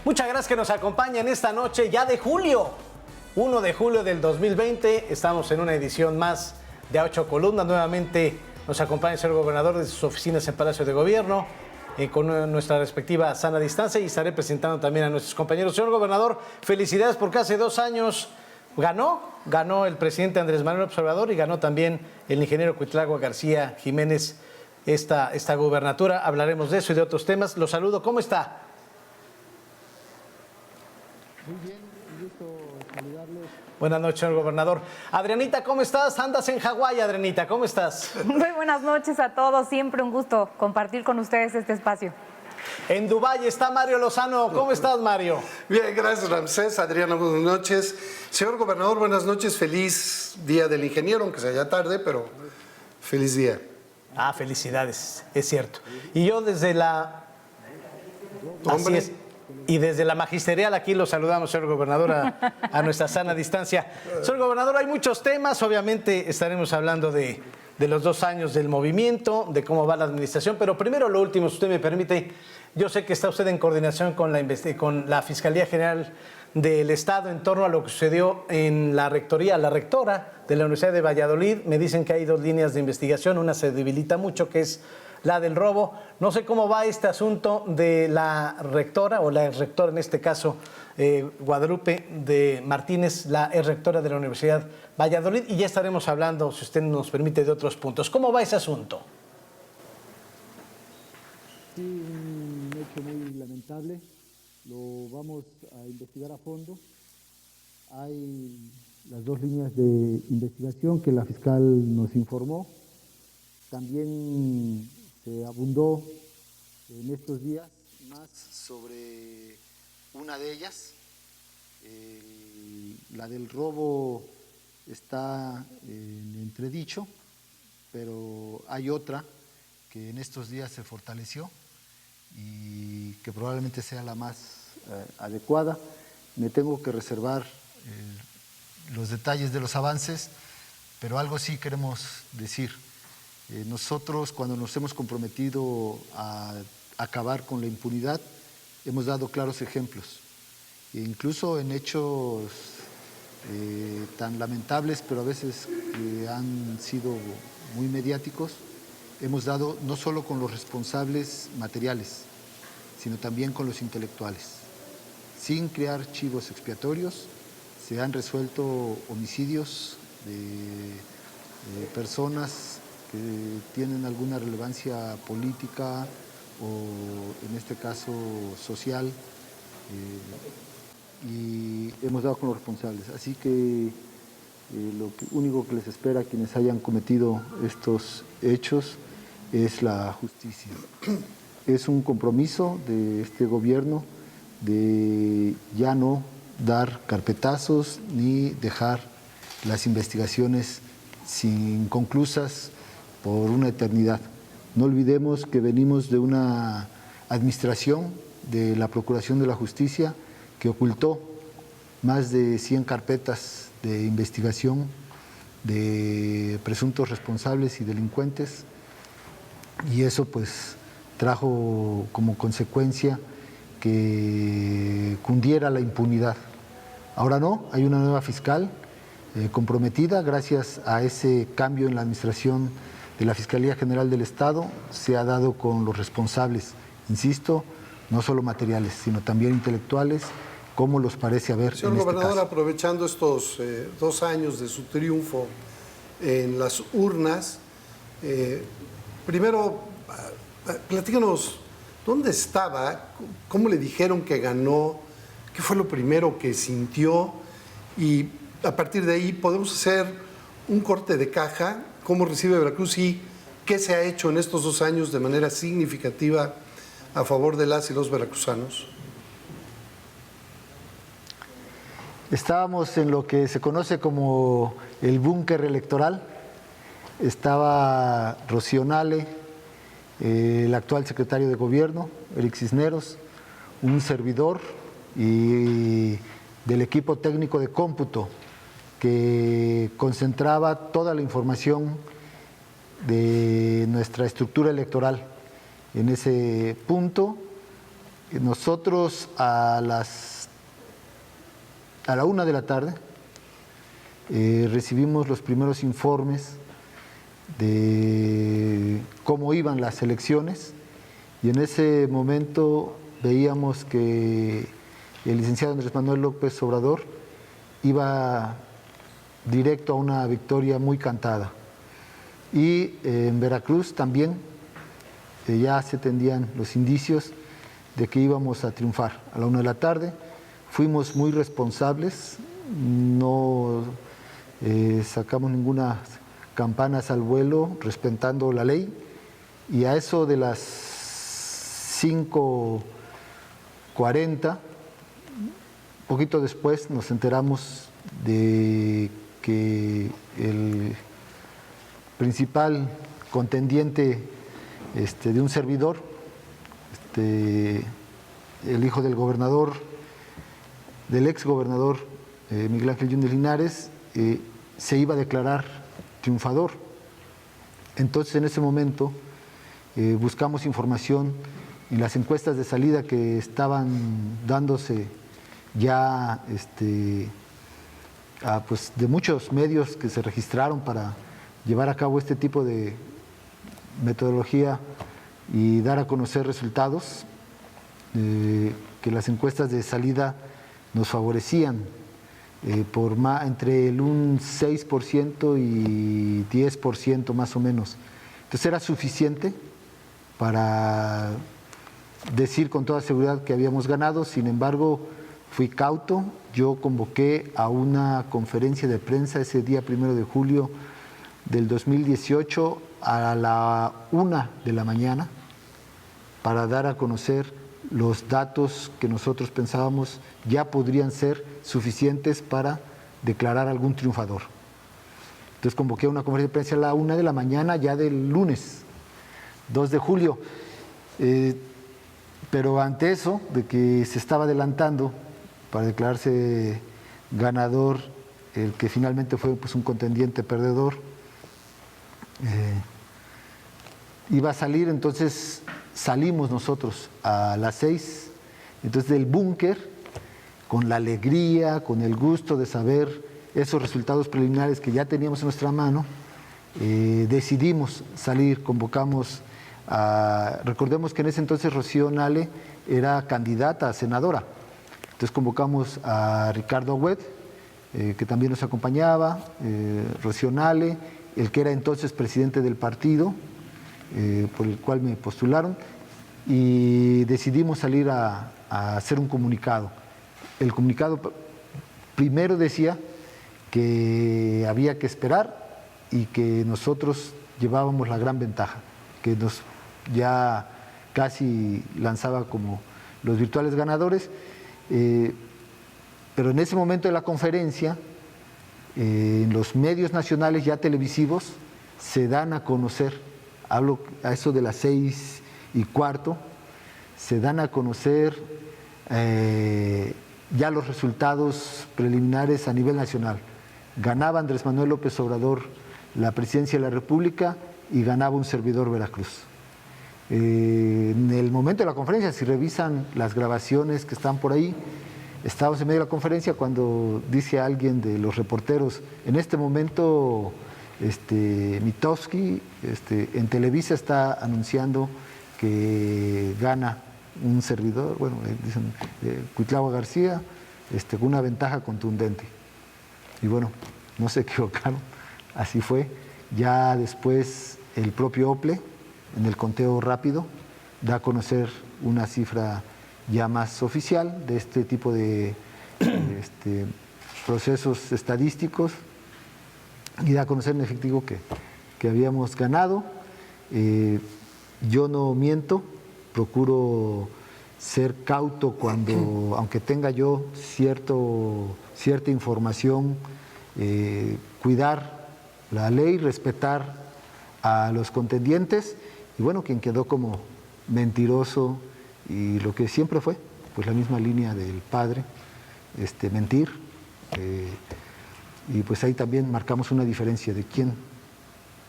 Muchas gracias que nos acompañan esta noche ya de julio, 1 de julio del 2020. Estamos en una edición más de A Ocho Columnas. Nuevamente nos acompaña el señor gobernador desde sus oficinas en Palacio de Gobierno, con nuestra respectiva sana distancia, y estaré presentando también a nuestros compañeros. Señor gobernador, felicidades porque hace 2 años ganó el presidente Andrés Manuel López Obrador y ganó también el ingeniero Cuitlagua García Jiménez esta gubernatura. Hablaremos de eso y de otros temas. Lo saludo. ¿Cómo está? Muy bien, un gusto saludarles. Buenas noches, señor gobernador. Adrianita, ¿cómo estás? Andas en Hawái, Adrianita, ¿cómo estás? Muy buenas noches a todos, siempre un gusto compartir con ustedes este espacio. En Dubái está Mario Lozano. ¿Cómo estás, Mario? Bien, gracias, Ramsés. Adriana, buenas noches. Señor gobernador, buenas noches. Feliz Día del Ingeniero, aunque sea ya tarde, pero feliz día. Ah, felicidades, es cierto. Y yo desde la... Hombre. Así es. Y desde la magisterial aquí lo saludamos, señor gobernador, a nuestra sana distancia. Señor gobernador, hay muchos temas. Obviamente estaremos hablando de los 2 años del movimiento, de cómo va la administración, pero primero lo último, si usted me permite. Yo sé que está usted en coordinación con la Fiscalía General del Estado en torno a lo que sucedió en la rectoría. La rectora de la Universidad de Valladolid, me dicen que hay 2 líneas de investigación, una se debilita mucho, que es la del robo. No sé cómo va este asunto de la rectora, o la rectora en este caso, Guadalupe de Martínez, la rectora de la Universidad Valladolid, y ya estaremos hablando, si usted nos permite, de otros puntos. ¿Cómo va ese asunto? Sí, un hecho muy lamentable, lo vamos a investigar a fondo. Hay las 2 líneas de investigación que la fiscal nos informó. También se abundó en estos días más sobre una de ellas. La del robo está en entredicho, pero hay otra que en estos días se fortaleció y que probablemente sea la más adecuada. Me tengo que reservar los detalles de los avances, pero algo sí queremos decir. Nosotros, cuando nos hemos comprometido a acabar con la impunidad, hemos dado claros ejemplos, e incluso en hechos tan lamentables, pero a veces que han sido muy mediáticos. Hemos dado no solo con los responsables materiales, sino también con los intelectuales. Sin crear chivos expiatorios, se han resuelto homicidios de personas que tienen alguna relevancia política o, en este caso, social, y hemos dado con los responsables. Así que lo único que les espera a quienes hayan cometido estos hechos es la justicia. Es un compromiso de este gobierno de ya no dar carpetazos ni dejar las investigaciones inconclusas por una eternidad. No olvidemos que venimos de una administración de la Procuración de la Justicia que ocultó más de 100 carpetas de investigación de presuntos responsables y delincuentes, y eso pues trajo como consecuencia que cundiera la impunidad. Ahora no, hay una nueva fiscal comprometida. Gracias a ese cambio en la administración de la Fiscalía General del Estado, se ha dado con los responsables, insisto, no solo materiales, sino también intelectuales, como los parece haber. Señor gobernador, aprovechando estos 2 años de su triunfo en las urnas, primero, platícanos, ¿dónde estaba? ¿Cómo le dijeron que ganó? ¿Qué fue lo primero que sintió? Y a partir de ahí podemos hacer un corte de caja, cómo recibe Veracruz y qué se ha hecho en estos 2 años de manera significativa a favor de las y los veracruzanos. Estábamos en lo que se conoce como el búnker electoral. Estaba Rocío Nale, el actual secretario de Gobierno, Eric Cisneros, un servidor y del equipo técnico de cómputo que concentraba toda la información de nuestra estructura electoral. En ese punto Nosotros a la 1 de la tarde recibimos los primeros informes de cómo iban las elecciones y en ese momento veíamos que el licenciado Andrés Manuel López Obrador iba directo a una victoria muy cantada. Y en Veracruz también ya se tendían los indicios de que íbamos a triunfar. A la 1 de la tarde fuimos muy responsables, no sacamos ninguna campanas al vuelo, respetando la ley, y a eso de las 5:40, poquito después nos enteramos de que el principal contendiente de un servidor, el hijo del gobernador, del ex gobernador Miguel Ángel Yunes Linares, se iba a declarar triunfador. Entonces en ese momento buscamos información y las encuestas de salida que estaban dándose ya pues de muchos medios que se registraron para llevar a cabo este tipo de metodología y dar a conocer resultados, que las encuestas de salida nos favorecían por entre un 6% y 10% más o menos. Entonces era suficiente para decir con toda seguridad que habíamos ganado. Sin embargo, fui cauto. Yo convoqué a una conferencia de prensa ese día 1 de julio del 2018 a la 1 de la mañana para dar a conocer los datos que nosotros pensábamos ya podrían ser suficientes para declarar algún triunfador. Entonces convoqué una conferencia de prensa a la 1 de la mañana ya del lunes, 2 de julio. Pero ante eso, de que se estaba adelantando para declararse ganador, el que finalmente fue pues, un contendiente perdedor, iba a salir, entonces salimos nosotros a las 6, entonces del búnker, con la alegría, con el gusto de saber esos resultados preliminares que ya teníamos en nuestra mano, decidimos salir, convocamos recordemos que en ese entonces Rocío Nale era candidata a senadora, entonces convocamos a Ricardo Agüed, que también nos acompañaba, Rocío Nale, el que era entonces presidente del partido, por el cual me postularon, y decidimos salir a hacer un comunicado. El comunicado primero decía que había que esperar y que nosotros llevábamos la gran ventaja, que nos ya casi lanzaba como los virtuales ganadores, pero en ese momento de la conferencia, en los medios nacionales ya televisivos se dan a conocer, hablo a eso de las 6:15, se dan a conocer ya los resultados preliminares a nivel nacional. Ganaba Andrés Manuel López Obrador la presidencia de la República y ganaba un servidor Veracruz. En el momento de la conferencia, si revisan las grabaciones que están por ahí, estábamos en medio de la conferencia cuando dice alguien de los reporteros, en este momento Mitofsky en Televisa está anunciando que gana un servidor, bueno, dicen Cuitlahua García, con una ventaja contundente. Y bueno, no se equivocaron, así fue. Ya después el propio OPLE, en el conteo rápido, da a conocer una cifra ya más oficial de este tipo de procesos estadísticos y da a conocer en efectivo que habíamos ganado. Yo no miento, procuro ser cauto cuando, aunque tenga yo cierta información, cuidar la ley, respetar a los contendientes y bueno, quien quedó como mentiroso y lo que siempre fue, pues la misma línea del padre, mentir, y pues ahí también marcamos una diferencia de quién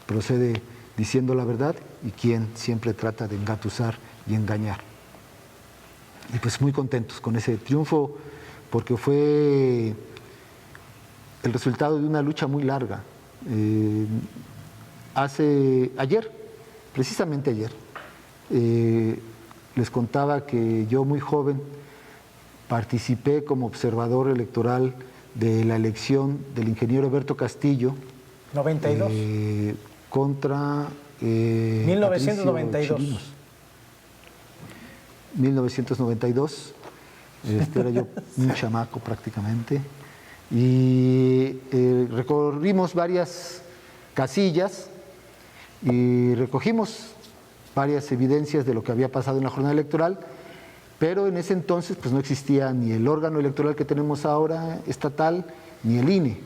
procede diciendo la verdad y quién siempre trata de engatusar y engañar. Y pues muy contentos con ese triunfo, porque fue el resultado de una lucha muy larga. Ayer, precisamente ayer, les contaba que yo muy joven participé como observador electoral de la elección del ingeniero Eberto Castillo 92. contra 1992. Patricio Chirinos. 1992, era yo un chamaco prácticamente, y recorrimos varias casillas y recogimos varias evidencias de lo que había pasado en la jornada electoral, pero en ese entonces pues no existía ni el órgano electoral que tenemos ahora estatal, ni el INE,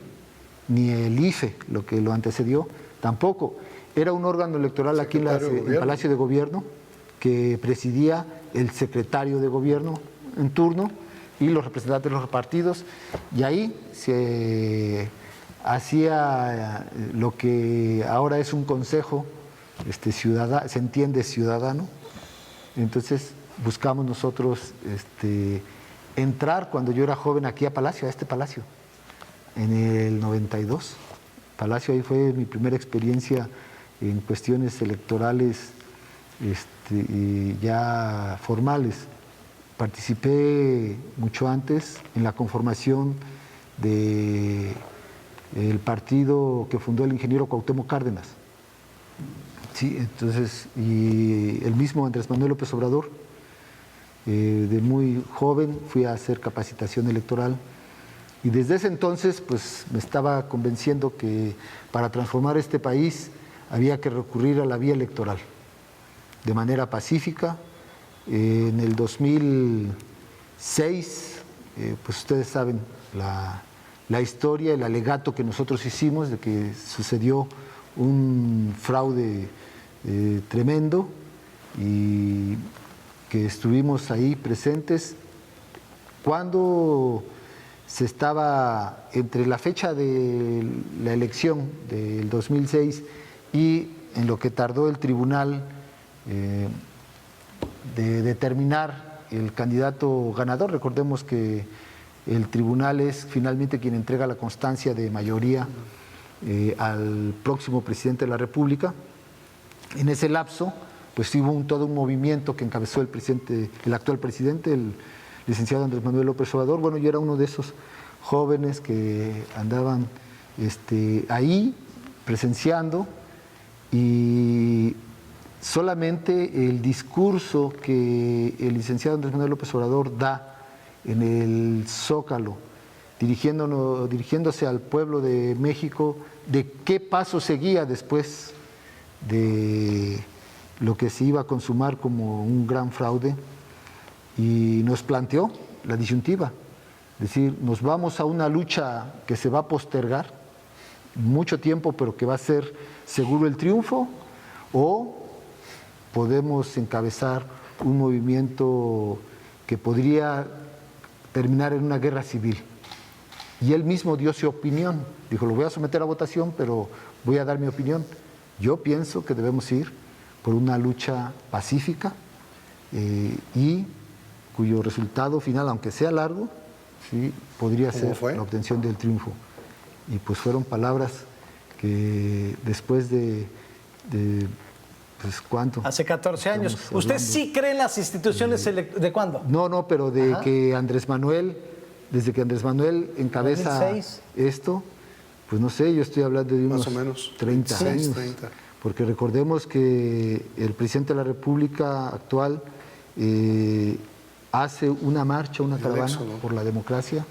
ni el IFE, lo que lo antecedió, tampoco. Era un órgano electoral aquí en el Palacio de Gobierno que presidía el secretario de Gobierno en turno y los representantes de los partidos, y ahí se hacía lo que ahora es un consejo ciudadano, se entiende ciudadano. Entonces buscamos nosotros entrar cuando yo era joven aquí a Palacio, a este Palacio, en el 92. Palacio, ahí fue mi primera experiencia en cuestiones electorales ya formales. Participé mucho antes en la conformación del partido que fundó el ingeniero Cuauhtémoc Cárdenas. Sí, entonces, y el mismo Andrés Manuel López Obrador, de muy joven fui a hacer capacitación electoral, y desde ese entonces pues me estaba convenciendo que para transformar este país había que recurrir a la vía electoral de manera pacífica. En el 2006, pues ustedes saben la historia, el alegato que nosotros hicimos de que sucedió un fraude tremendo y que estuvimos ahí presentes cuando se estaba entre la fecha de la elección del 2006 y en lo que tardó el tribunal de determinar el candidato ganador. Recordemos que el tribunal es finalmente quien entrega la constancia de mayoría al próximo presidente de la República. En ese lapso, pues hubo todo un movimiento que encabezó el actual presidente, el licenciado Andrés Manuel López Obrador. Bueno, yo era uno de esos jóvenes que andaban ahí presenciando, y solamente el discurso que el licenciado Andrés Manuel López Obrador da en el Zócalo, dirigiéndose al pueblo de México, de qué paso seguía después de lo que se iba a consumar como un gran fraude, y nos planteó la disyuntiva, es decir, nos vamos a una lucha que se va a postergar mucho tiempo, pero que va a ser seguro el triunfo, o podemos encabezar un movimiento que podría terminar en una guerra civil. Y él mismo dio su opinión, dijo, lo voy a someter a votación, pero voy a dar mi opinión. Yo pienso que debemos ir por una lucha pacífica y cuyo resultado final, aunque sea largo, ¿sí?, podría ser la obtención del triunfo. Y pues fueron palabras que después de pues, ¿cuánto? Hace 14 años. ¿Usted sí cree en las instituciones ¿De cuándo? No, pero de que Andrés Manuel, desde que Andrés Manuel encabeza 2006. esto, pues no sé, yo estoy hablando de unos más o menos 30 años. 30. Porque recordemos que el presidente de la República actual hace una marcha, una caravana por la democracia.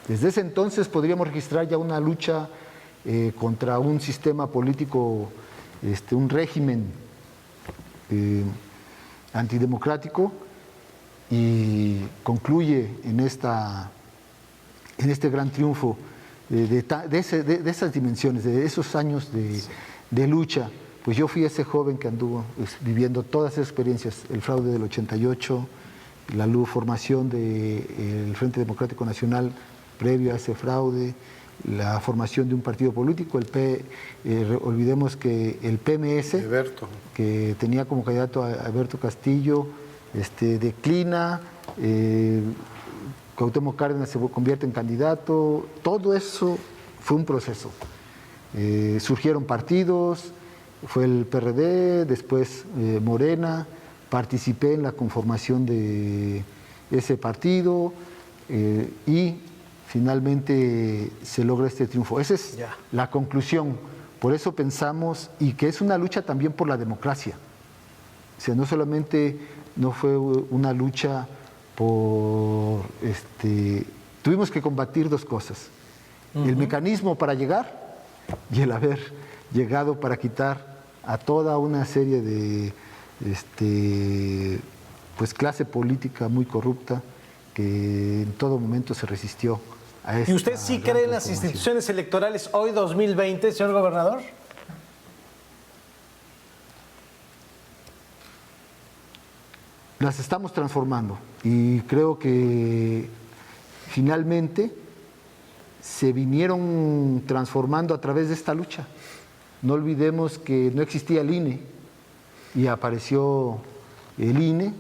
Desde ese entonces podríamos registrar ya una lucha contra un sistema político, un régimen antidemocrático, y concluye en este gran triunfo de esas dimensiones, de esos años de lucha. Pues yo fui ese joven que anduvo viviendo todas esas experiencias, el fraude del 88, la formación del Frente Democrático Nacional previo a ese fraude, la formación de un partido político, olvidemos que el PMS, Eberto, que tenía como candidato a Eberto Castillo, declina, Cuauhtémoc Cárdenas se convierte en candidato, todo eso fue un proceso. Surgieron partidos, fue el PRD, después Morena, participé en la conformación de ese partido y finalmente se logra este triunfo. Esa es la conclusión. Por eso pensamos, y que es una lucha también por la democracia. O sea, no solamente no fue una lucha por... tuvimos que combatir dos cosas. El mecanismo para llegar y el haber llegado para quitar a toda una serie de pues clase política muy corrupta que en todo momento se resistió a esta. ¿Y usted sí cree en las instituciones electorales hoy 2020, señor gobernador? Las estamos transformando y creo que finalmente se vinieron transformando a través de esta lucha. No olvidemos que no existía el INE y apareció el INE.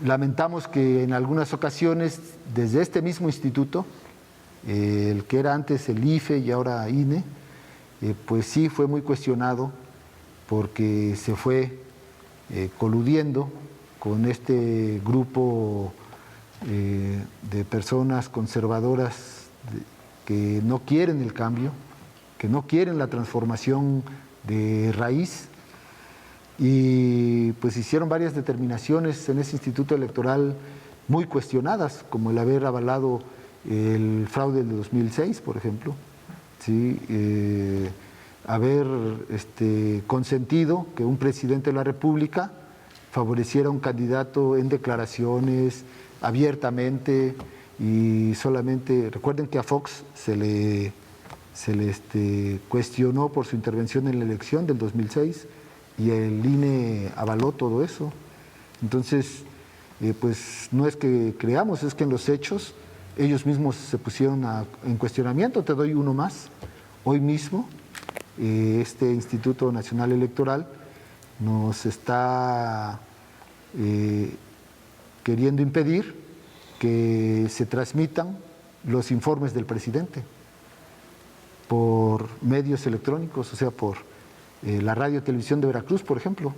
Lamentamos que en algunas ocasiones desde este mismo instituto, el que era antes el IFE y ahora INE, pues sí fue muy cuestionado porque se fue coludiendo con este grupo de personas conservadoras que no quieren el cambio, que no quieren la transformación de raíz, y pues hicieron varias determinaciones en ese instituto electoral muy cuestionadas, como el haber avalado el fraude del 2006, por ejemplo, ¿sí? Haber consentido que un presidente de la República favoreciera a un candidato en declaraciones abiertamente y solamente. Recuerden que a Fox se le cuestionó por su intervención en la elección del 2006 y el INE avaló todo eso. Entonces, pues no es que creamos, es que en los hechos ellos mismos se pusieron en cuestionamiento. Te doy uno más. Hoy mismo, este Instituto Nacional Electoral nos está queriendo impedir que se transmitan los informes del presidente por medios electrónicos, o sea, por la Radio Televisión de Veracruz, por ejemplo.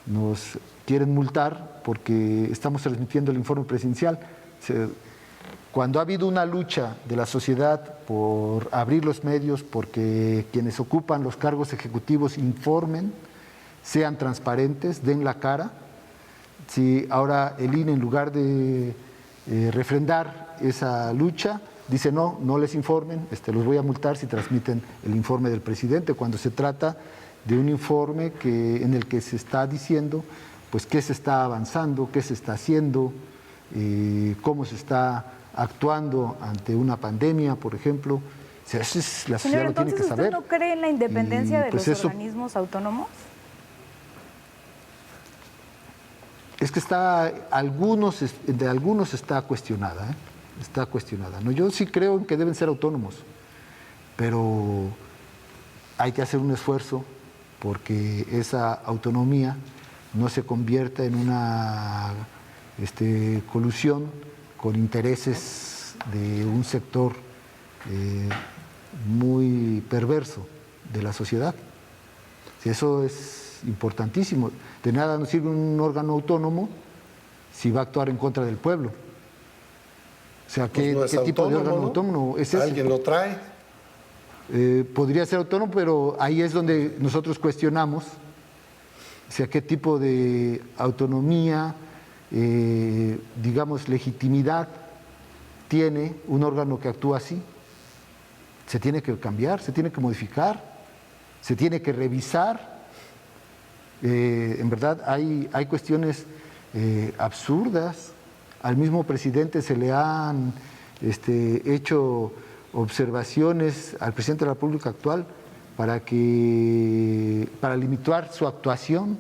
Nos quieren multar porque estamos transmitiendo el informe presidencial. Cuando ha habido una lucha de la sociedad por abrir los medios, porque quienes ocupan los cargos ejecutivos informen, sean transparentes, den la cara, si ahora el INE, en lugar de refrendar esa lucha, dice no les informen, los voy a multar si transmiten el informe del presidente, cuando se trata de un informe en el que se está diciendo pues qué se está avanzando, qué se está haciendo, cómo se está actuando ante una pandemia, por ejemplo. O sea, eso es, la sociedad lo tiene que saber. ¿Usted no cree en la independencia de pues los organismos autónomos? Es que de algunos está cuestionada, está cuestionada. No, yo sí creo en que deben ser autónomos, pero hay que hacer un esfuerzo porque esa autonomía no se convierta en una colusión con intereses de un sector muy perverso de la sociedad. Eso es importantísimo. De nada nos sirve un órgano autónomo si va a actuar en contra del pueblo. O sea, ¿qué tipo de órgano autónomo es ese? ¿Alguien lo trae? Podría ser autónomo, pero ahí es donde nosotros cuestionamos, o sea, qué tipo de autonomía, digamos, legitimidad tiene un órgano que actúa así. Se tiene que cambiar, se tiene que modificar, se tiene que revisar. En verdad hay cuestiones absurdas. Al mismo presidente se le han hecho observaciones al presidente de la República actual para limitar su actuación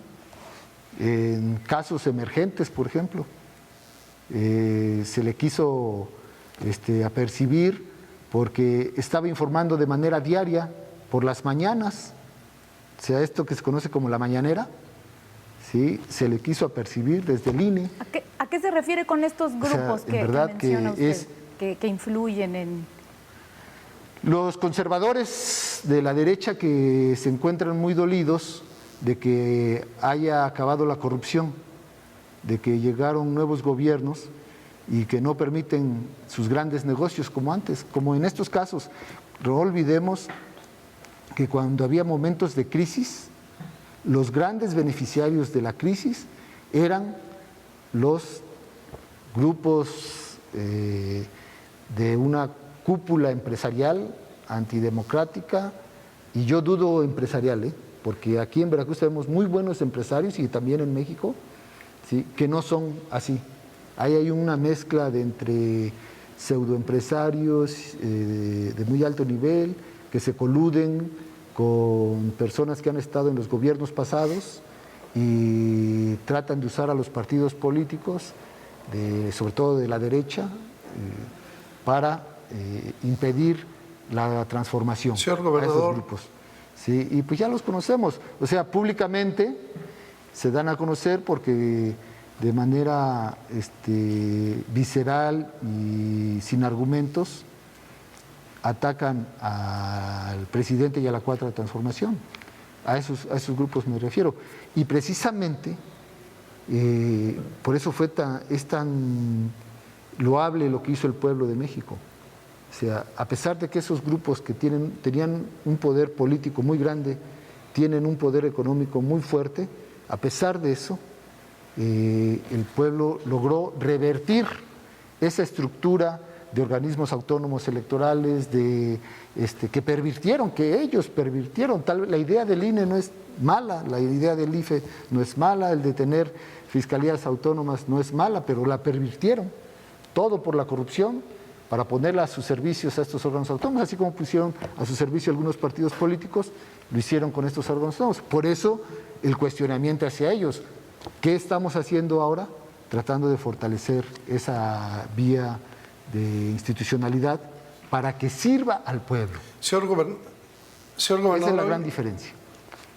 en casos emergentes, por ejemplo. Se le quiso apercibir porque estaba informando de manera diaria por las mañanas, o sea, esto que se conoce como la mañanera, ¿sí? Se le quiso apercibir desde el INE. ¿A qué se refiere con estos grupos en verdad que menciona que usted, que influyen en...? Los conservadores de la derecha que se encuentran muy dolidos de que haya acabado la corrupción, de que llegaron nuevos gobiernos y que no permiten sus grandes negocios como antes, como en estos casos. No olvidemos que cuando había momentos de crisis, los grandes beneficiarios de la crisis eran los grupos de una cúpula empresarial antidemocrática, y yo dudo empresarial, porque aquí en Veracruz tenemos muy buenos empresarios y también en México, ¿sí? Que no son así. Ahí hay una mezcla de entre pseudoempresarios de muy alto nivel que se coluden con personas que han estado en los gobiernos pasados y tratan de usar a los partidos políticos, sobre todo de la derecha, para impedir la transformación Señor a gobernador. esos grupos. Sí, y pues ya los conocemos, o sea, públicamente se dan a conocer porque de manera visceral y sin argumentos atacan al presidente y a la Cuarta Transformación. A esos grupos me refiero. Y precisamente por eso es tan loable lo que hizo el pueblo de México. O sea, a pesar de que esos grupos que tenían un poder político muy grande, tienen un poder económico muy fuerte, a pesar de eso, el pueblo logró revertir esa estructura de organismos autónomos electorales que pervirtieron, que ellos pervirtieron. La idea del INE no es mala, la idea del IFE no es mala, el de tener fiscalías autónomas no es mala, pero la pervirtieron, todo por la corrupción, para ponerla a sus servicios a estos órganos autónomos, así como pusieron a su servicio algunos partidos políticos, lo hicieron con estos órganos autónomos. Por eso el cuestionamiento hacia ellos. ¿Qué estamos haciendo ahora? Tratando de fortalecer esa vía de institucionalidad para que sirva al pueblo. Señor gobernador, esa es la gran diferencia.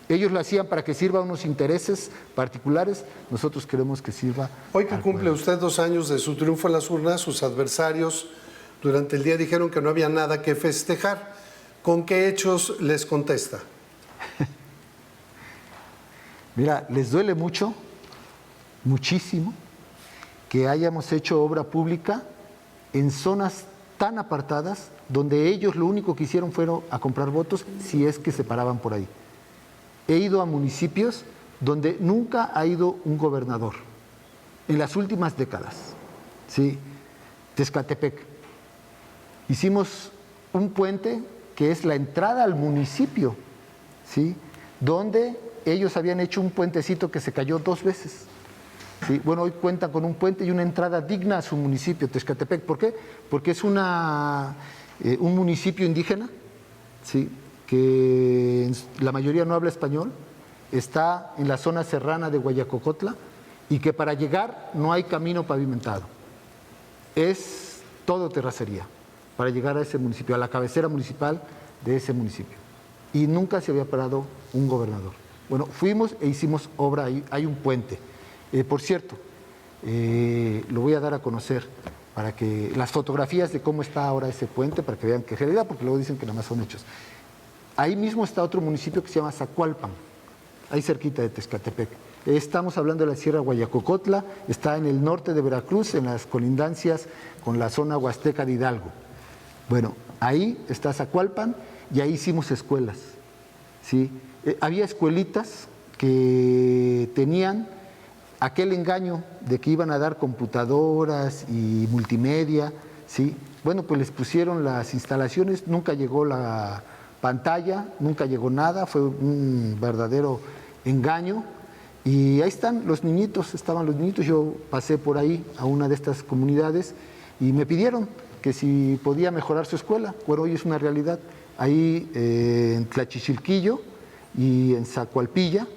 Ellos lo hacían para que sirva a unos intereses particulares, nosotros queremos que sirva hoy que al cumple pueblo. usted 2 años de su triunfo en las urnas, sus adversarios durante el día dijeron que no había nada que festejar. ¿Con qué hechos les contesta? Mira, les duele mucho, muchísimo, que hayamos hecho obra pública en zonas tan apartadas donde ellos lo único que hicieron fueron a comprar votos si es que se paraban por ahí. He ido a municipios donde nunca ha ido un gobernador en las últimas décadas. ¿Sí? Tezcatepec. Hicimos un puente que es la entrada al municipio, ¿sí? Donde ellos habían hecho un puentecito que se cayó 2 veces. ¿Sí? Bueno, hoy cuentan con un puente y una entrada digna a su municipio, Tezcatepec. ¿Por qué? Porque es un municipio indígena, ¿sí? Que la mayoría no habla español, está en la zona serrana de Guayacocotla y que para llegar no hay camino pavimentado. Es todo terracería para llegar a ese municipio, a la cabecera municipal de ese municipio. Y nunca se había parado un gobernador. Bueno, fuimos e hicimos obra ahí, hay un puente. Por cierto, lo voy a dar a conocer para que las fotografías de cómo está ahora ese puente, para que vean que es realidad, porque luego dicen que nada más son hechos. Ahí mismo está otro municipio que se llama Zacualpan, ahí cerquita de Tezcatepec. Estamos hablando de la Sierra Guayacocotla, está en el norte de Veracruz, en las colindancias con la zona huasteca de Hidalgo. Bueno, ahí está Zacualpan y ahí hicimos escuelas, ¿sí? Había escuelitas que tenían aquel engaño de que iban a dar computadoras y multimedia, ¿sí? Bueno, pues les pusieron las instalaciones, nunca llegó la pantalla, nunca llegó nada, fue un verdadero engaño. Y ahí están los niñitos, estaban los niñitos, yo pasé por ahí a una de estas comunidades y me pidieron que si podía mejorar su escuela. Bueno, hoy es una realidad. Ahí en Tlachichilquillo y en Zacualpilla,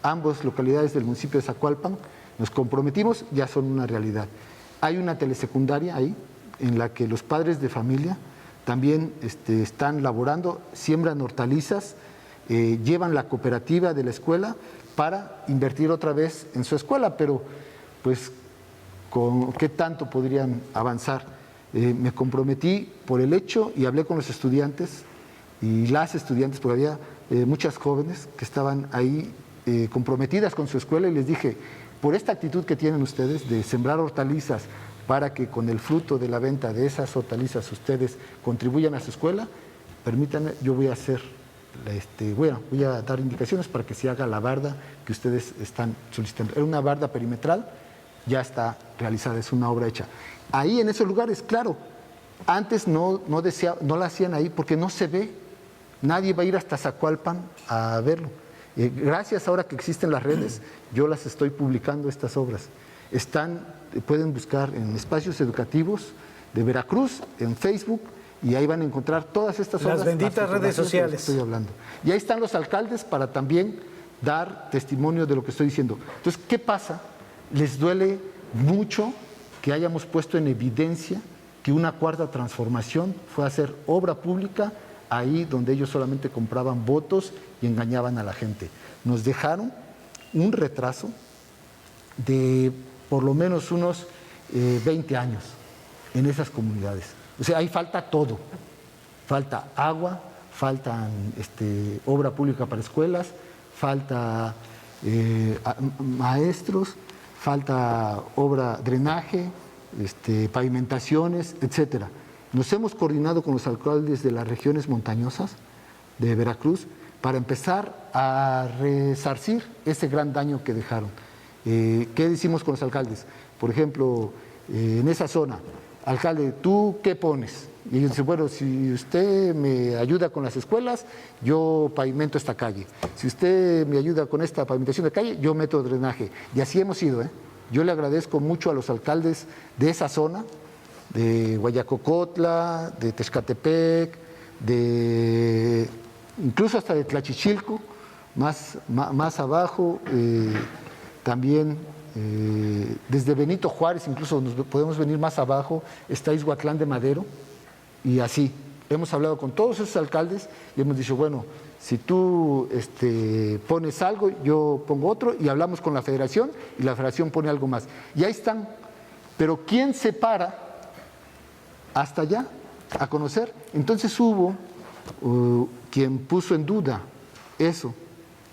ambas localidades del municipio de Zacualpan, nos comprometimos, ya son una realidad. Hay una telesecundaria ahí en la que los padres de familia también están laborando, siembran hortalizas llevan la cooperativa de la escuela para invertir otra vez en su escuela, pero pues ¿con qué tanto podrían avanzar? Me comprometí por el hecho y hablé con los estudiantes y las estudiantes, porque había muchas jóvenes que estaban ahí comprometidas con su escuela, y les dije, por esta actitud que tienen ustedes de sembrar hortalizas para que con el fruto de la venta de esas hortalizas ustedes contribuyan a su escuela, permítanme, yo voy a hacer, voy a dar indicaciones para que se haga la barda que ustedes están solicitando. Era una barda perimetral, ya está realizada, es una obra hecha. Ahí en esos lugares, claro, antes no la hacían ahí porque no se ve, nadie va a ir hasta Zacualpan a verlo. Gracias ahora que existen las redes, yo las estoy publicando estas obras. Pueden buscar en espacios educativos de Veracruz, en Facebook, y ahí van a encontrar todas estas obras. Las benditas redes sociales. Estoy hablando. Y ahí están los alcaldes para también dar testimonio de lo que estoy diciendo. Entonces, ¿qué pasa? Les duele mucho que hayamos puesto en evidencia que una cuarta transformación fue hacer obra pública ahí donde ellos solamente compraban votos y engañaban a la gente. Nos dejaron un retraso de por lo menos unos 20 años en esas comunidades. O sea, ahí falta todo. Falta agua, faltan obra pública para escuelas, falta maestros, falta obra, drenaje, pavimentaciones, etcétera. Nos hemos coordinado con los alcaldes de las regiones montañosas de Veracruz para empezar a resarcir ese gran daño que dejaron. ¿Qué decimos con los alcaldes? Por ejemplo, en esa zona, alcalde, ¿tú qué pones? Y ellos dicen, bueno, si usted me ayuda con las escuelas, yo pavimento esta calle. Si usted me ayuda con esta pavimentación de calle, yo meto drenaje. Y así hemos ido, ¿eh? Yo le agradezco mucho a los alcaldes de esa zona, de Guayacocotla, de Texcatepec, incluso hasta de Tlachichilco, más abajo, también desde Benito Juárez, incluso podemos venir más abajo, está Izhuatlán de Madero, y así. Hemos hablado con todos esos alcaldes y hemos dicho, bueno, si tú pones algo, yo pongo otro, y hablamos con la federación y la federación pone algo más. Y ahí están. Pero ¿quién se para hasta allá a conocer? Entonces hubo quien puso en duda eso,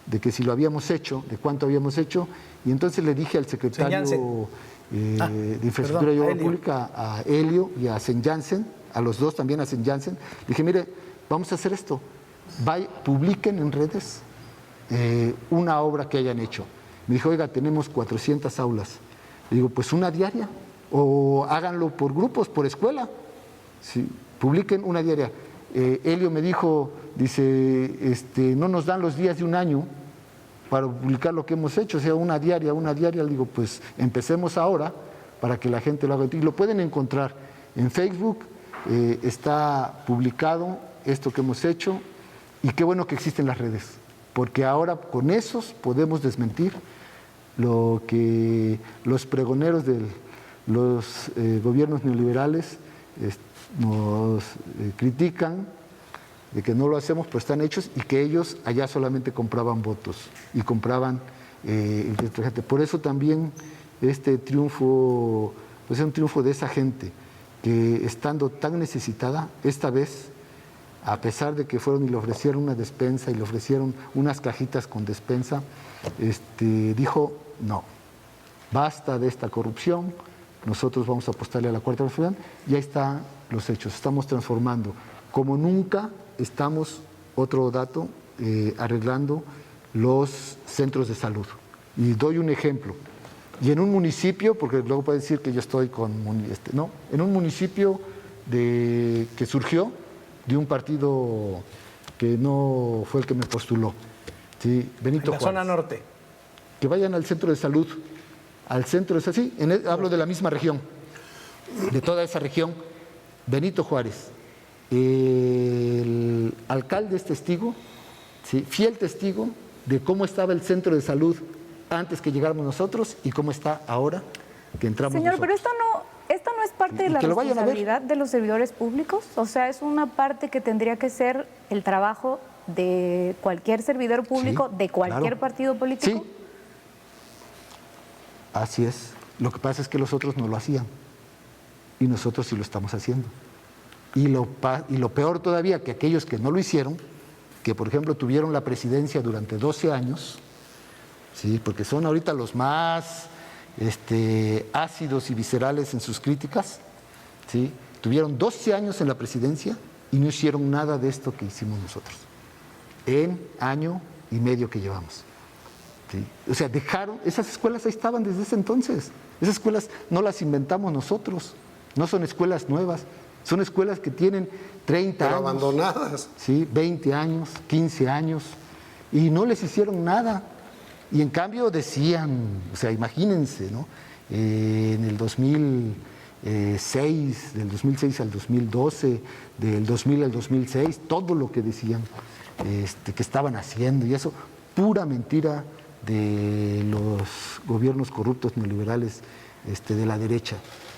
de que si lo habíamos hecho, de cuánto habíamos hecho, y entonces le dije al secretario de Infraestructura y Obra Pública, a Helio y a Sen Jansen, a los dos también, a Sen Jansen, le dije, mire, vamos a hacer esto, publiquen en redes una obra que hayan hecho. Me dijo, oiga, tenemos 400 aulas. Le digo, pues una diaria, o háganlo por grupos, por escuela. Sí, publiquen una diaria. Helio me dijo, dice, no nos dan los días de un año para publicar lo que hemos hecho, o sea, una diaria. Le digo, pues empecemos ahora para que la gente lo haga. Y lo pueden encontrar en Facebook, está publicado esto que hemos hecho, y qué bueno que existen las redes, porque ahora con esos podemos desmentir lo que los pregoneros de los gobiernos neoliberales nos critican, de que no lo hacemos, pero están hechos, y que ellos allá solamente compraban votos y compraban gente. Por eso también este triunfo, pues es un triunfo de esa gente que, estando tan necesitada, esta vez, a pesar de que fueron y le ofrecieron una despensa y le ofrecieron unas cajitas con despensa, dijo, no, basta de esta corrupción, nosotros vamos a apostarle a la cuarta transformación, y ahí están los hechos. Estamos transformando como nunca, estamos, otro dato, arreglando los centros de salud. Y doy un ejemplo. Y en un municipio, porque luego puede decir que yo estoy con... no, en un municipio que surgió de un partido que no fue el que me postuló, ¿sí? Benito En la Juárez. zona norte. Que vayan al centro de salud, al centro de salud, sí, hablo de la misma región, de toda esa región, Benito Juárez. El alcalde es testigo, ¿sí? Fiel testigo de cómo estaba el centro de salud antes que llegáramos nosotros y cómo está ahora que entramos Señor, nosotros. pero esto no es parte de la que lo vayan a ver. responsabilidad de los servidores públicos? O sea, es una parte que tendría que ser el trabajo de cualquier servidor público, Sí, de cualquier claro. partido político. Sí, así es. Lo que pasa es que los otros no lo hacían y nosotros sí lo estamos haciendo. Y lo peor todavía, que aquellos que no lo hicieron, que por ejemplo tuvieron la presidencia durante 12 años, ¿sí? Porque son ahorita los más ácidos y viscerales en sus críticas, ¿sí? Tuvieron 12 años en la presidencia y no hicieron nada de esto que hicimos nosotros, en año y medio que llevamos. ¿Sí? O sea, dejaron, esas escuelas ahí estaban desde ese entonces. Esas escuelas no las inventamos nosotros, no son escuelas nuevas, son escuelas que tienen 30 Pero años. abandonadas. Sí, 20 años, 15 años, y no les hicieron nada. Y en cambio decían, o sea, imagínense, ¿no? En el 2006, del 2006 al 2012, del 2000 al 2006, todo lo que decían que estaban haciendo, y eso, pura mentira de los gobiernos corruptos neoliberales de la derecha.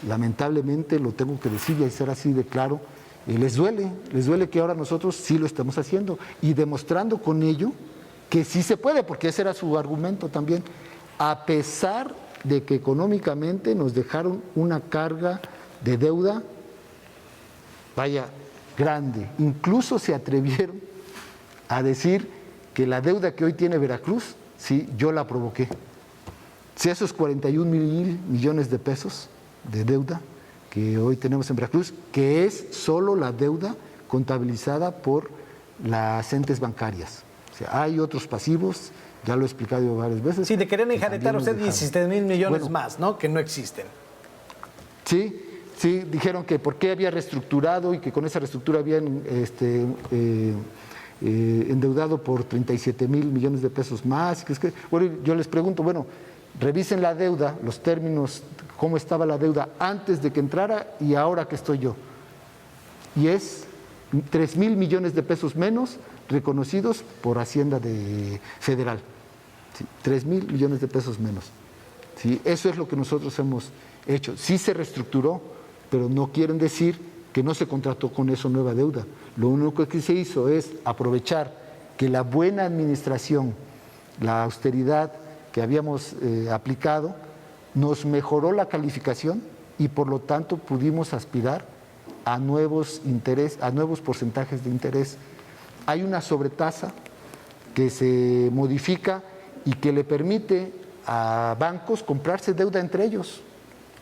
Lamentablemente, lo tengo que decir y ser así de claro, les duele que ahora nosotros sí lo estamos haciendo y demostrando con ello que sí se puede, porque ese era su argumento también, a pesar de que económicamente nos dejaron una carga de deuda, vaya, grande. Incluso se atrevieron a decir que la deuda que hoy tiene Veracruz, sí, yo la provoqué. Si esos 41,000 millones de pesos de deuda que hoy tenemos en Veracruz, que es solo la deuda contabilizada por las entes bancarias. O sea, hay otros pasivos, ya lo he explicado varias veces. Sí, le querían enjaretar a usted 17,000 millones Bueno, más, ¿no? Que no existen. Sí, dijeron que por qué había reestructurado y que con esa reestructura habían endeudado por 37,000 millones de pesos más. Bueno, yo les pregunto, bueno, revisen la deuda, los términos, cómo estaba la deuda antes de que entrara y ahora que estoy yo. Y es 3,000 millones de pesos menos reconocidos por Hacienda Federal. ¿Sí? 3,000 millones de pesos menos. ¿Sí? Eso es lo que nosotros hemos hecho. Sí se reestructuró, pero no quieren decir que no se contrató con eso nueva deuda. Lo único que se hizo es aprovechar que la buena administración, la austeridad que habíamos aplicado, nos mejoró la calificación y por lo tanto pudimos aspirar a nuevos porcentajes de interés. Hay una sobretasa que se modifica y que le permite a bancos comprarse deuda entre ellos,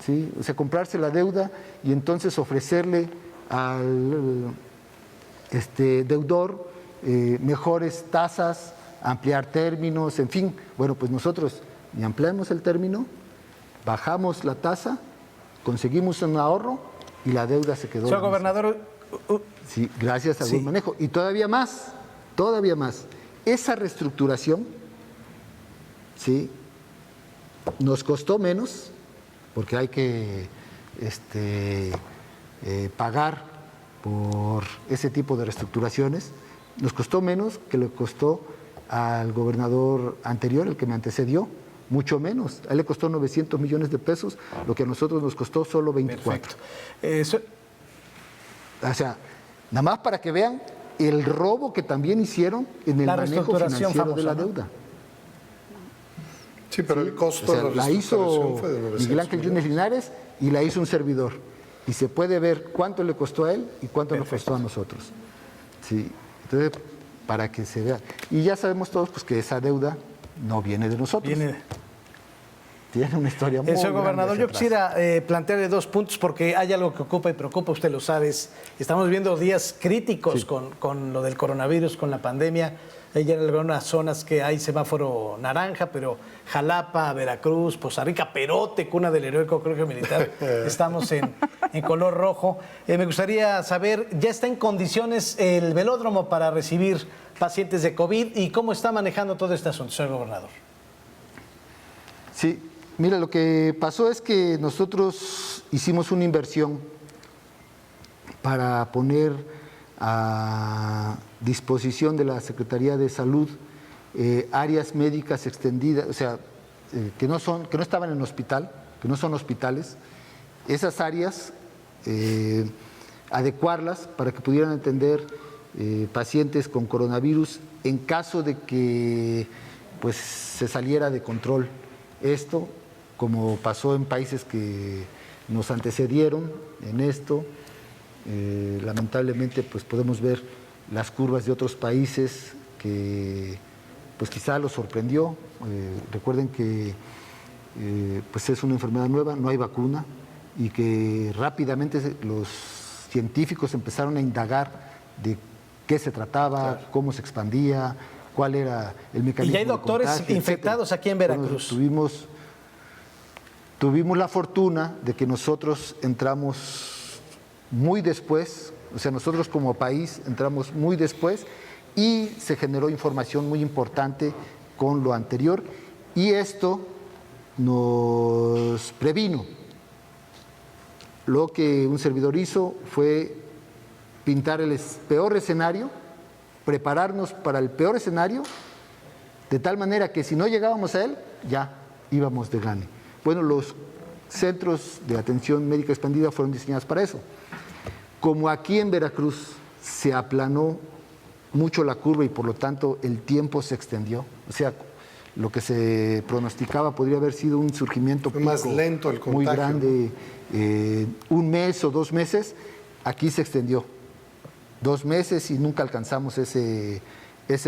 ¿sí? O sea, comprarse la deuda y entonces ofrecerle al deudor mejores tasas, ampliar términos, en fin. Bueno, pues nosotros ni ampliamos el término, bajamos la tasa, conseguimos un ahorro y la deuda se quedó. Señor gobernador. Sí, gracias al Sí. buen manejo. Y todavía más. Esa reestructuración, ¿sí?, nos costó menos, porque hay que pagar por ese tipo de reestructuraciones, nos costó menos que le costó al gobernador anterior, el que me antecedió, mucho menos. A él le costó 900 millones de pesos, lo que a nosotros nos costó solo 24. Perfecto. O sea, nada más para que vean el robo que también hicieron en el La manejo reestructuración financiero de la famosa, ¿no? deuda. Sí, pero el costo O sea, de la reestructuración hizo fue de 900 Miguel Ángel Yunes Linares y la hizo un servidor. Y se puede ver cuánto le costó a él y cuánto nos costó a nosotros. Sí, entonces, para que se vea. Y ya sabemos todos pues, que esa deuda no viene de nosotros. Tiene una historia muy Señor grande gobernador, hacia yo atrás. quisiera plantearle 2 puntos porque hay algo que ocupa y preocupa, usted lo sabe. Estamos viendo días críticos Sí. con lo del coronavirus, con la pandemia. Hay en algunas zonas que hay semáforo naranja, pero Jalapa, Veracruz, Poza Rica, Perote, cuna del heroico colegio militar, estamos en color rojo. Me gustaría saber, ¿ya está en condiciones el velódromo para recibir pacientes de COVID y cómo está manejando todo este asunto, señor gobernador? Sí, mira, lo que pasó es que nosotros hicimos una inversión para poner a disposición de la Secretaría de Salud áreas médicas extendidas, o sea, que no estaban en hospital, que no son hospitales, esas áreas, adecuarlas para que pudieran atender pacientes con coronavirus en caso de que pues, se saliera de control esto, como pasó en países que nos antecedieron en esto. Lamentablemente pues podemos ver las curvas de otros países que pues quizá los sorprendió. Recuerden que pues es una enfermedad nueva, no hay vacuna, y que rápidamente los científicos empezaron a indagar de qué se trataba, claro, cómo se expandía, cuál era el mecanismo. Y hay doctores de contagio, infectados etcétera. aquí en Veracruz. Bueno, tuvimos la fortuna de que nosotros entramos muy después, o sea, nosotros como país entramos muy después y se generó información muy importante con lo anterior, y esto nos previno. Lo que un servidor hizo fue pintar el peor escenario, prepararnos para el peor escenario, de tal manera que si no llegábamos a él, ya íbamos de gane. Bueno, los centros de atención médica expandida fueron diseñados para eso. Como aquí en Veracruz se aplanó mucho la curva y por lo tanto el tiempo se extendió, o sea, lo que se pronosticaba podría haber sido un surgimiento más lento el contagio, muy grande, un mes o 2 meses, aquí se extendió 2 meses y nunca alcanzamos ese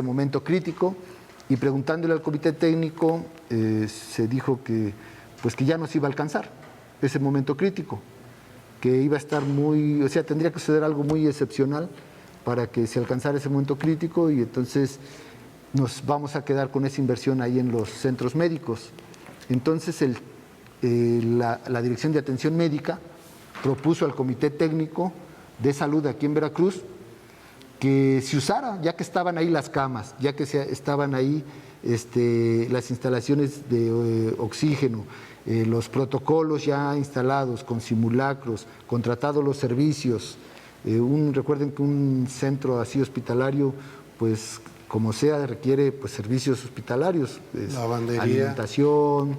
momento crítico. Y preguntándole al comité técnico, se dijo que ya no se iba a alcanzar ese momento crítico, que iba a estar o sea, tendría que suceder algo muy excepcional para que se alcanzara ese momento crítico, y entonces nos vamos a quedar con esa inversión ahí en los centros médicos. Entonces la Dirección de Atención Médica propuso al Comité Técnico de Salud aquí en Veracruz que se usara, ya que estaban ahí las camas, ya que estaban ahí las instalaciones de oxígeno, los protocolos ya instalados con simulacros, contratados los servicios. Recuerden que un centro así hospitalario, pues como sea, requiere pues servicios hospitalarios, lavandería, alimentación,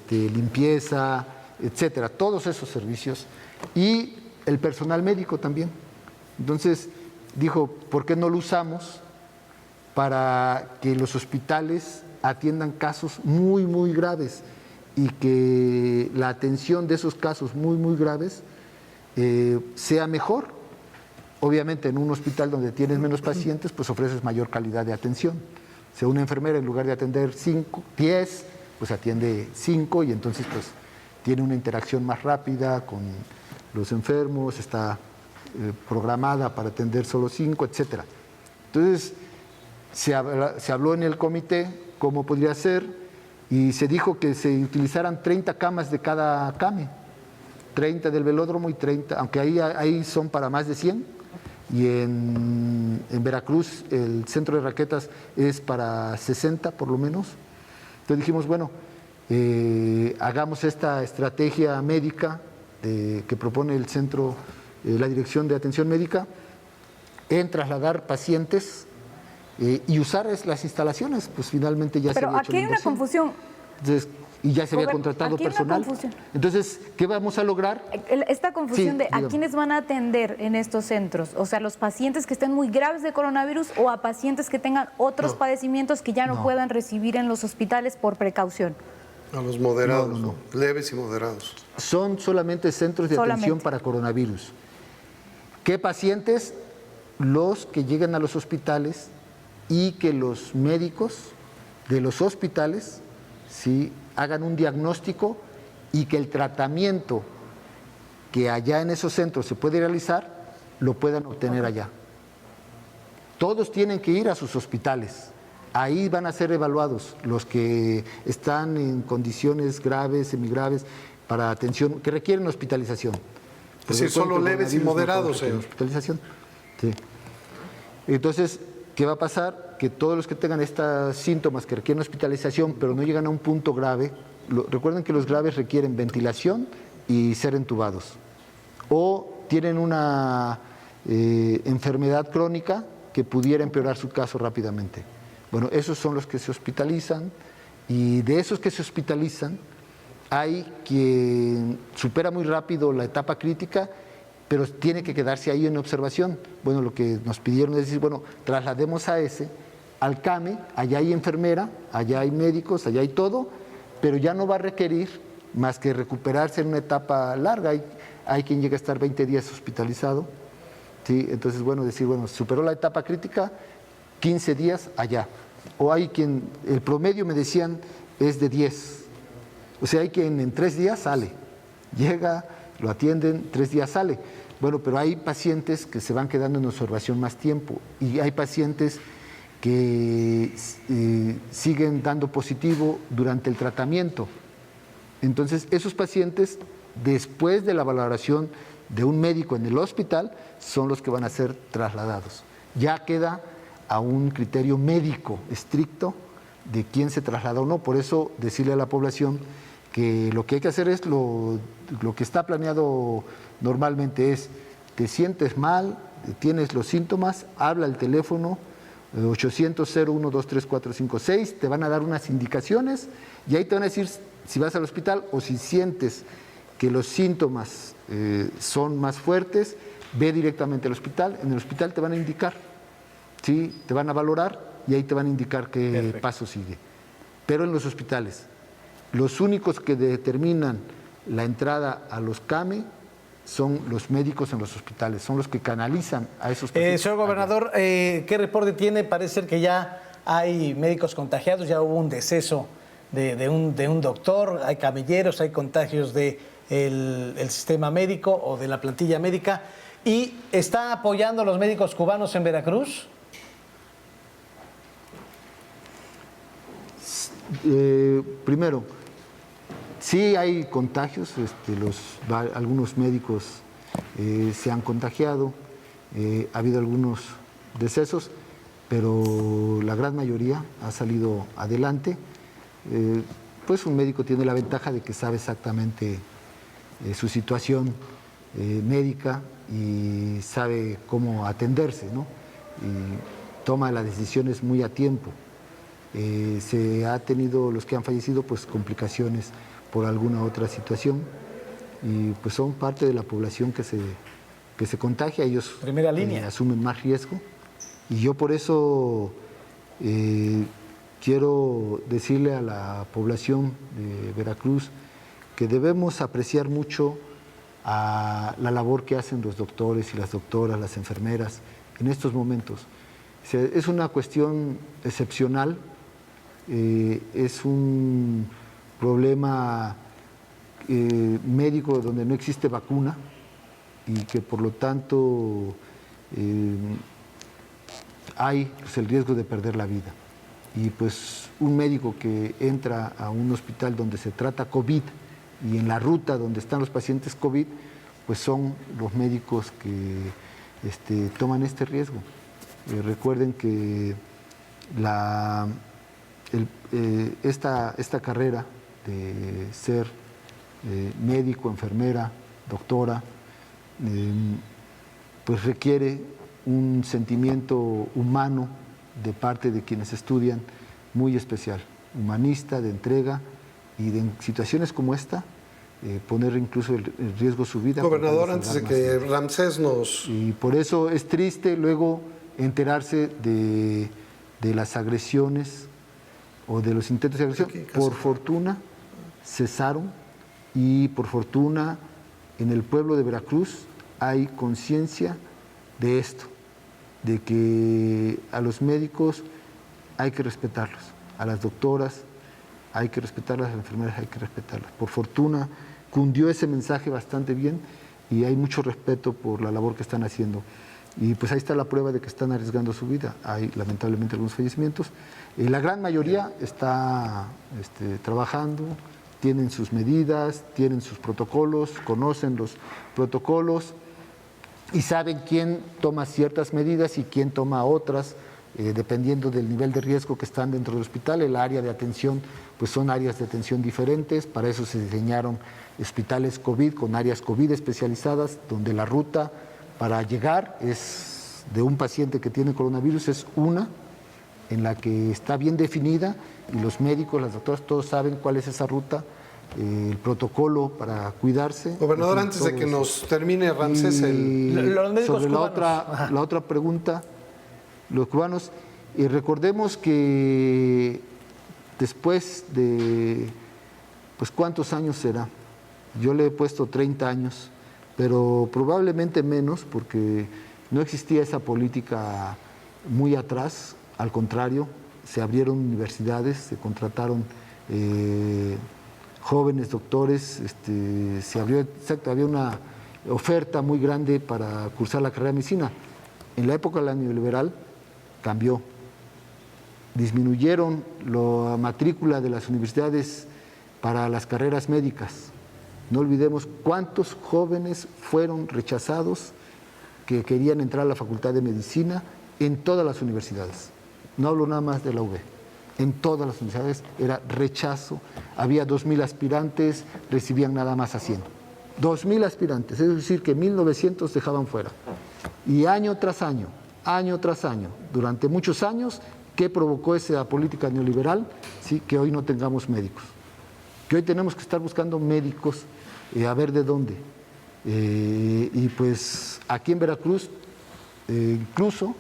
limpieza, etcétera, todos esos servicios, y el personal médico también. Entonces dijo, ¿por qué no lo usamos para que los hospitales atiendan casos muy, muy graves y que la atención de esos casos muy, muy graves sea mejor? Obviamente en un hospital donde tienes menos pacientes, pues ofreces mayor calidad de atención. O sea, una enfermera en lugar de atender 10, pues atiende 5, y entonces pues tiene una interacción más rápida con los enfermos, está programada para atender solo 5, etcétera. Entonces se habló en el comité cómo podría ser, y se dijo que se utilizaran 30 camas de cada CAME, 30 del velódromo y 30, aunque ahí son para más de 100, y en Veracruz el centro de Raquetas es para 60 por lo menos. Entonces dijimos, bueno, hagamos esta estrategia médica que propone el centro, la Dirección de Atención Médica, en trasladar pacientes y usar las instalaciones, pues finalmente ya se había hecho la inversión. Pero aquí hay una confusión. Entonces, y ya se había contratado personal. Entonces, ¿qué vamos a lograr? Esta confusión de dígame. a quiénes van a atender en estos centros, o sea, los pacientes que estén muy graves de coronavirus o a pacientes que tengan otros padecimientos que ya no puedan recibir en los hospitales por precaución. A los moderados, no. Leves y moderados. Son solamente centros de atención para coronavirus. ¿Qué pacientes? Los que lleguen a los hospitales y que los médicos de los hospitales hagan un diagnóstico y que el tratamiento que allá en esos centros se puede realizar, lo puedan obtener allá. Todos tienen que ir a sus hospitales. Ahí van a ser evaluados los que están en condiciones graves, semigraves, para atención, que requieren hospitalización. Es decir, solo leves y moderados. Hospitalización. Sí. Entonces, ¿qué va a pasar? Que todos los que tengan estos síntomas que requieren hospitalización, pero no llegan a un punto grave, recuerden que los graves requieren ventilación y ser entubados. O tienen una enfermedad crónica que pudiera empeorar su caso rápidamente. Bueno, esos son los que se hospitalizan, y de esos que se hospitalizan, hay quien supera muy rápido la etapa crítica, pero tiene que quedarse ahí en observación. Bueno, lo que nos pidieron es decir, bueno, traslademos a ese al CAME, allá hay enfermera, allá hay médicos, allá hay todo, pero ya no va a requerir más que recuperarse en una etapa larga. Hay quien llega a estar 20 días hospitalizado, ¿sí? Entonces, bueno, decir, bueno, superó la etapa crítica, 15 días allá. O hay quien, el promedio me decían, es de 10. O sea, hay quien en 3 días sale, llega, lo atienden, 3 días sale. Bueno, pero hay pacientes que se van quedando en observación más tiempo y hay pacientes que siguen dando positivo durante el tratamiento. Entonces, esos pacientes, después de la valoración de un médico en el hospital, son los que van a ser trasladados. Ya queda a un criterio médico estricto de quién se traslada o no. Por eso, decirle a la población que lo que hay que hacer es lo que está planeado normalmente es, te sientes mal, tienes los síntomas, habla al teléfono 800-01-23456, te van a dar unas indicaciones y ahí te van a decir si vas al hospital o si sientes que los síntomas son más fuertes, ve directamente al hospital. En el hospital te van a indicar, ¿sí? Te van a valorar y ahí te van a indicar qué paso sigue. Pero en los hospitales, los únicos que determinan la entrada a los CAME son los médicos en los hospitales, son los que canalizan a esos pacientes. Señor gobernador, ¿qué reporte tiene? Parece ser que ya hay médicos contagiados, ya hubo un deceso de un doctor, hay camelleros, hay contagios del sistema médico o de la plantilla médica. ¿Y está apoyando a los médicos cubanos en Veracruz? Primero, sí hay contagios, algunos médicos se han contagiado, ha habido algunos decesos, pero la gran mayoría ha salido adelante. Pues un médico tiene la ventaja de que sabe exactamente su situación médica y sabe cómo atenderse, ¿no? Y toma las decisiones muy a tiempo. Se ha tenido, los que han fallecido, pues complicaciones por alguna otra situación y pues son parte de la población que se contagia, ellos primera línea asumen más riesgo y yo por eso quiero decirle a la población de Veracruz que debemos apreciar mucho a la labor que hacen los doctores y las doctoras, las enfermeras en estos momentos. O sea, es una cuestión excepcional, es un problema médico donde no existe vacuna y que por lo tanto hay pues, el riesgo de perder la vida. Y pues un médico que entra a un hospital donde se trata COVID y en la ruta donde están los pacientes COVID, pues son los médicos que toman este riesgo. Recuerden que esta carrera de ser médico, enfermera, doctora, pues requiere un sentimiento humano de parte de quienes estudian muy especial, humanista, de entrega y de en situaciones como esta poner incluso en riesgo su vida. Gobernador, antes de que Ramsés nos... Y por eso es triste luego enterarse de las agresiones o de los intentos de agresión. Por fortuna cesaron y por fortuna en el pueblo de Veracruz hay conciencia de esto, de que a los médicos hay que respetarlos, a las doctoras hay que respetarlas, a las enfermeras hay que respetarlas. Por fortuna cundió ese mensaje bastante bien y hay mucho respeto por la labor que están haciendo. Y pues ahí está la prueba de que están arriesgando su vida. Hay lamentablemente algunos fallecimientos. La gran mayoría está trabajando, tienen sus medidas, tienen sus protocolos, conocen los protocolos y saben quién toma ciertas medidas y quién toma otras, dependiendo del nivel de riesgo que están dentro del hospital. El área de atención, pues son áreas de atención diferentes, para eso se diseñaron hospitales COVID con áreas COVID especializadas, donde la ruta para llegar es de un paciente que tiene coronavirus, es una en la que está bien definida y los médicos, las doctoras, todos saben cuál es esa ruta el protocolo para cuidarse. Gobernador, En fin, antes de todo que eso. nos termine Ramsés, Los médicos sobre cubanos. la otra pregunta, los cubanos, recordemos que después de, pues ¿cuántos años será? Yo le he puesto 30 años, pero probablemente menos, porque no existía esa política muy atrás, al contrario, se abrieron universidades, se contrataron jóvenes doctores, se abrió, exacto, había una oferta muy grande para cursar la carrera de medicina. En la época de la neoliberal cambió. Disminuyeron la matrícula de las universidades para las carreras médicas. No olvidemos cuántos jóvenes fueron rechazados que querían entrar a la Facultad de Medicina en todas las universidades. No hablo nada más de la UB. En todas las universidades era rechazo. Había 2.000 aspirantes, recibían nada más a 100. 2.000 aspirantes, es decir, que 1.900 dejaban fuera. Y año tras año, durante muchos años, ¿qué provocó esa política neoliberal? Sí, que hoy no tengamos médicos. Que hoy tenemos que estar buscando médicos, a ver de dónde. Y pues aquí en Veracruz, incluso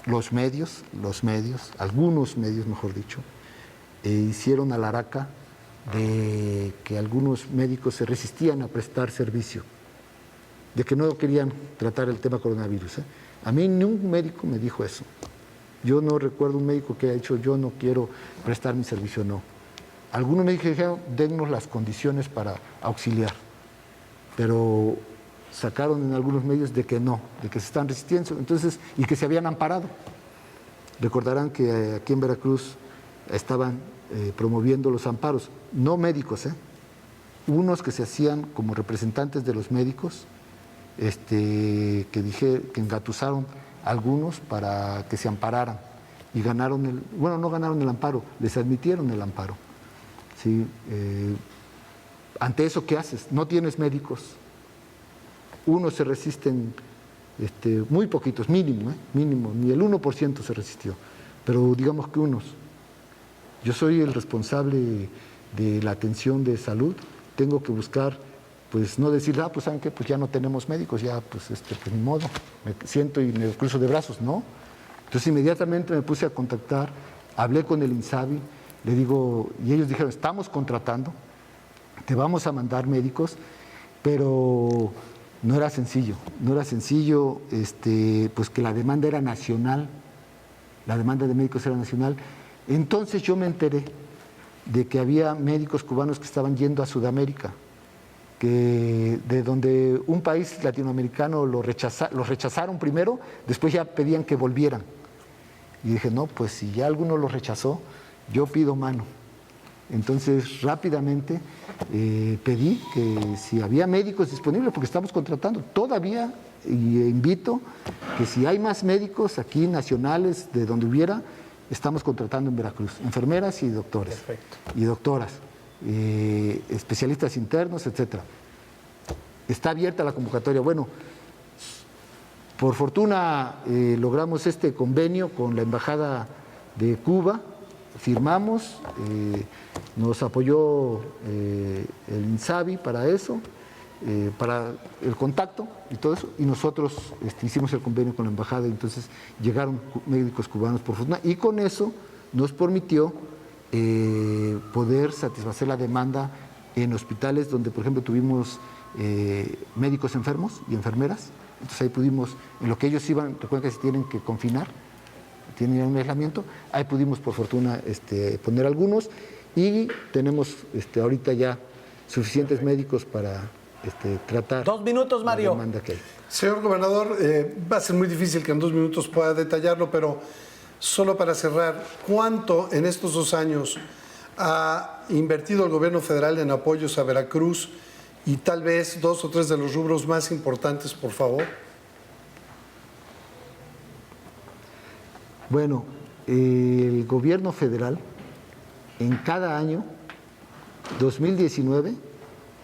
los medios, algunos medios mejor dicho, hicieron alaraca de que algunos médicos se resistían a prestar servicio, de que no querían tratar el tema coronavirus. A mí ni un médico me dijo eso. Yo no recuerdo un médico que haya dicho yo no quiero prestar mi servicio, no. Algunos médicos dijeron dennos las condiciones para auxiliar, pero sacaron en algunos medios de que no, de que se están resistiendo, entonces, y que se habían amparado. Recordarán que aquí en Veracruz estaban promoviendo los amparos, no médicos, unos que se hacían como representantes de los médicos, que engatusaron a algunos para que se ampararan y ganaron no ganaron el amparo, les admitieron el amparo. ¿Sí? Ante eso, ¿qué haces? No tienes médicos. Unos se resisten, muy poquitos, mínimo, ni el 1% se resistió, pero digamos que unos. Yo soy el responsable de la atención de salud, tengo que buscar, pues no decir, pues ¿saben qué? Pues ya no tenemos médicos, ya pues ni modo, me siento y me cruzo de brazos, ¿no? Entonces inmediatamente me puse a contactar, hablé con el INSABI, le digo, y ellos dijeron, estamos contratando, te vamos a mandar médicos, pero no era sencillo, pues que la demanda era nacional, la demanda de médicos era nacional. Entonces yo me enteré de que había médicos cubanos que estaban yendo a Sudamérica, que de donde un país latinoamericano los rechazaron primero, después ya pedían que volvieran. Y dije, no, pues si ya alguno los rechazó, yo pido mano. Entonces rápidamente pedí que si había médicos disponibles, porque estamos contratando todavía, y invito que si hay más médicos aquí nacionales, de donde hubiera, estamos contratando en Veracruz, enfermeras y doctores. Perfecto. Y doctoras, especialistas internos, etcétera. Está abierta la convocatoria. Bueno, por fortuna logramos este convenio con la Embajada de Cuba, firmamos, nos apoyó el INSABI para eso, para el contacto y todo eso, y nosotros hicimos el convenio con la embajada, y entonces llegaron médicos cubanos por fortuna, y con eso nos permitió poder satisfacer la demanda en hospitales donde, por ejemplo, tuvimos médicos enfermos y enfermeras. Entonces ahí pudimos, en lo que ellos iban, recuerden que se tienen que confinar, tienen un aislamiento, ahí pudimos por fortuna poner algunos, y tenemos ahorita ya suficientes médicos para tratar 2 minutos, Mario. la demanda que hay. Señor gobernador, va a ser muy difícil que en 2 minutos pueda detallarlo, pero solo para cerrar, ¿cuánto en estos 2 años ha invertido el gobierno federal en apoyos a Veracruz? Y tal vez 2 o 3 de los rubros más importantes, por favor. Bueno, el gobierno federal en cada año, 2019,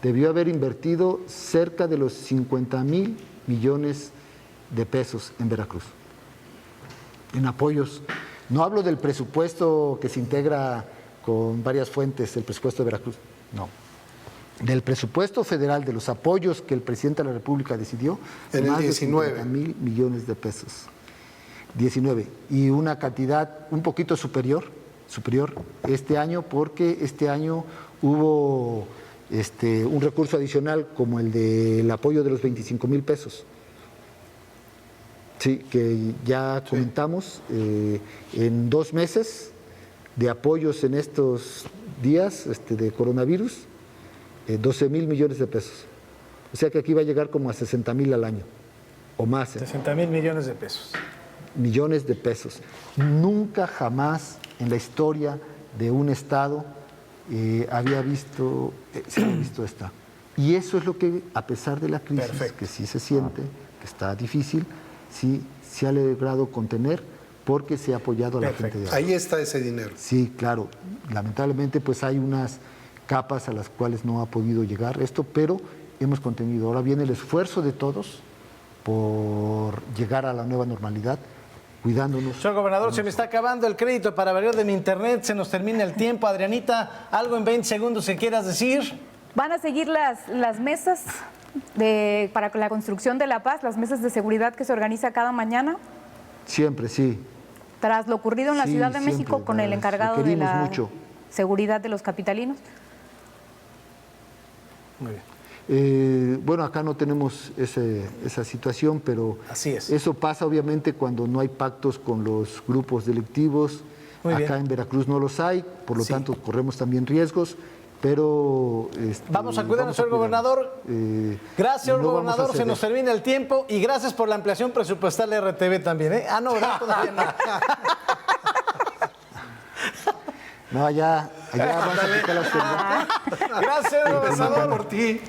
debió haber invertido cerca de los 50,000 millones de pesos en Veracruz, en apoyos. No hablo del presupuesto que se integra con varias fuentes, el presupuesto de Veracruz. no. Del presupuesto federal, de los apoyos que el presidente de la República decidió, En el más 19. de 50,000 millones de pesos. 19. Y una cantidad un poquito superior este año, porque este año hubo un recurso adicional como el del apoyo de los 25,000 pesos. Sí, que ya comentamos, en 2 meses de apoyos en estos días de coronavirus, 12,000 millones de pesos. O sea que aquí va a llegar como a 60,000 al año, o más. 60,000 millones de pesos. Millones de pesos. Nunca jamás en la historia de un Estado se había visto esta. Y eso es lo que, a pesar de la crisis, Perfecto. que sí se siente, que está difícil, sí se ha logrado contener porque se ha apoyado a la Perfecto. gente de abajo. Ahí está ese dinero. Sí, claro. Lamentablemente, pues hay unas capas a las cuales no ha podido llegar esto, pero hemos contenido. Ahora viene el esfuerzo de todos por llegar a la nueva normalidad, cuidándonos. Señor gobernador, se me está acabando el crédito para variar de mi internet, se nos termina el tiempo. Adrianita, algo en 20 segundos que quieras decir. Van a seguir las mesas para la construcción de la paz, las mesas de seguridad que se organiza cada mañana, Siempre, sí. tras lo ocurrido en la Sí, Ciudad de México siempre, con el las encargado de requerimos la mucho. seguridad de los capitalinos. Muy bien. Bueno, acá no tenemos esa situación, pero Así es. eso pasa obviamente cuando no hay pactos con los grupos delictivos. Muy Acá bien. en Veracruz no los hay, por lo Sí. tanto corremos también riesgos, pero... Vamos a cuidarnos, señor gobernador. Gracias, señor no vamos a gobernador. Se nos ceder. termina el tiempo y gracias por la ampliación presupuestal de RTV también. ¿Eh? Ah, no, ¿verdad? Todavía no. No, allá vamos a aplicar la austeridad. Gracias, señor gobernador. Por ti.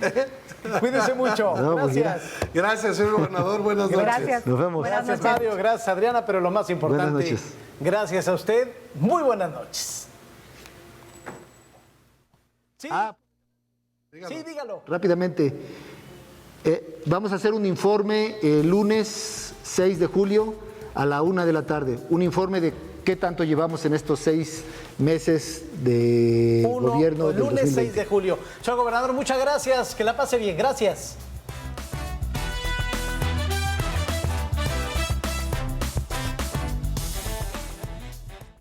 Cuídese mucho. No, pues Gracias. Gracias, señor gobernador. Buenas noches. Gracias. Nos vemos. Buenas Gracias, noches. Mario. Gracias, Adriana. Pero lo más importante, Buenas noches. gracias a usted. Muy buenas noches. Sí, sí, dígalo. Rápidamente, vamos a hacer un informe el lunes 6 de julio a la 1 de la tarde. Un informe de qué tanto llevamos en estos 6 meses de gobierno del lunes 6 2020. de julio. Señor gobernador, muchas gracias. Que la pase bien. Gracias.